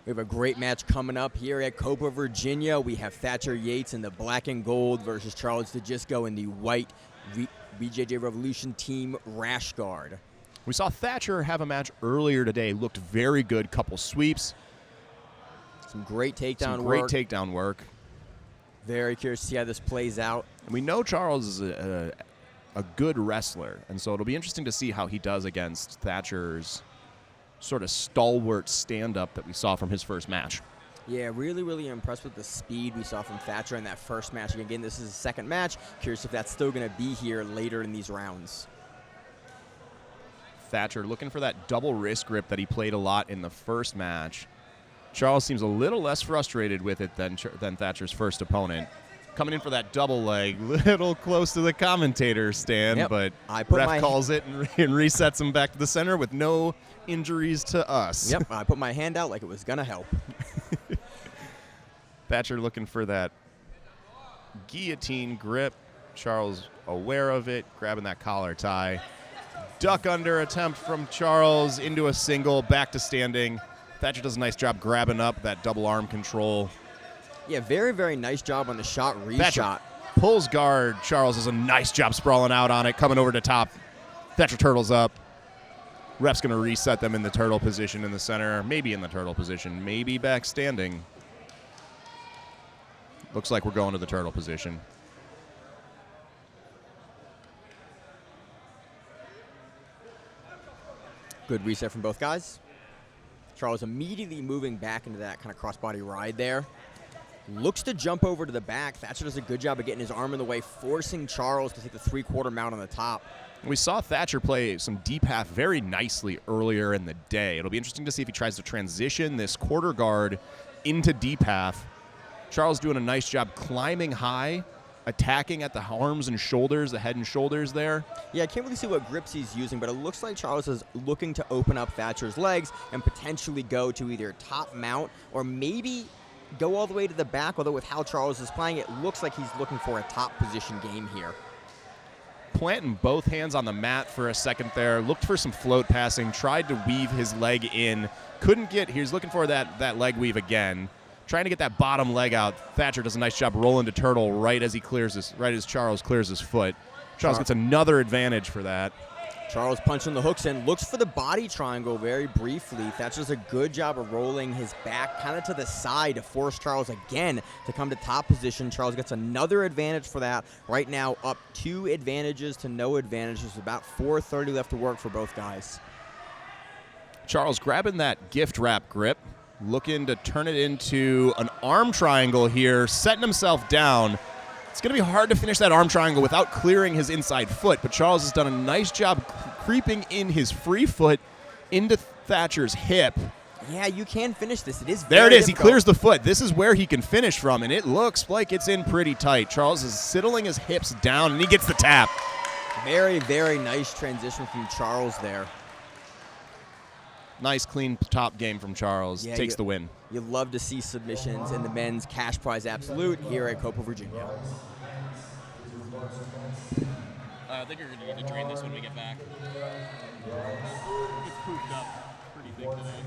We have a great match coming up here at Copa, Virginia. We have Thatcher Yates in the black and gold versus Charles DiGisco in the white BJJ Revolution Team rash guard. We saw Thatcher have a match earlier today. Looked very good. Couple sweeps. Some great takedown work. Very curious to see how this plays out. And we know Charles is a good wrestler, and so it'll be interesting to see how he does against Thatcher's sort of stalwart stand-up that we saw from his first match. Yeah, really, really impressed with the speed we saw from Thatcher in that first match. Again, this is his second match. Curious if that's still going to be here later in these rounds. Thatcher looking for that double wrist grip that he played a lot in the first match. Charles seems a little less frustrated with it than Thatcher's first opponent. Coming in for that double leg, little close to the commentator stand, but ref calls it and resets him back to the center with no injuries to us. Yep, I put my hand out like it was going to help. Thatcher looking for that guillotine grip. Charles aware of it, grabbing that collar tie. Duck under attempt from Charles into a single, back to standing. Thatcher does a nice job grabbing up that double arm control. Yeah, very, very nice job on the shot reshot. Thatcher pulls guard. Charles does a nice job sprawling out on it, coming over to top. Thatcher turtles up. Ref's going to reset them in the turtle position in the center. Maybe in the turtle position. Maybe back standing. Looks like we're going to the turtle position. Good reset from both guys. Charles immediately moving back into that kind of crossbody ride there. Looks to jump over to the back. Thatcher does a good job of getting his arm in the way, forcing Charles to take the three-quarter mount on the top. We saw Thatcher play some deep half very nicely earlier in the day. It'll be interesting to see if he tries to transition this quarter guard into deep half. Charles doing a nice job climbing high, attacking at the arms and shoulders, the head and shoulders there. Yeah, I can't really see what grips he's using, but it looks like Charles is looking to open up Thatcher's legs and potentially go to either top mount or maybe go all the way to the back, although with how Charles is playing, it looks like he's looking for a top position game here. Planting both hands on the mat for a second there, looked for some float passing, tried to weave his leg in, couldn't get, he was looking for that leg weave again, trying to get that bottom leg out. Thatcher does a nice job rolling to turtle right as Charles clears his foot. Charles gets another advantage for that. Charles punching the hooks in, looks for the body triangle very briefly. Thatcher does a good job of rolling his back kind of to the side to force Charles again to come to top position. Charles gets another advantage for that. Right now up 2 advantages to no advantages. About 4:30 left to work for both guys. Charles grabbing that gift wrap grip, looking to turn it into an arm triangle here, setting himself down. It's going to be hard to finish that arm triangle without clearing his inside foot, but Charles has done a nice job creeping in his free foot into Thatcher's hip. Yeah, you can finish this. It is there. It is. Difficult. He clears the foot. This is where he can finish from, and it looks like it's in pretty tight. Charles is settling his hips down, and he gets the tap. Very, very nice transition from Charles there. Nice, clean top game from Charles. Yeah, takes the win. You love to see submissions in the men's cash prize absolute here at Copa, Virginia. I think you're going to need to drain this when we get back. It's pooped up pretty big today.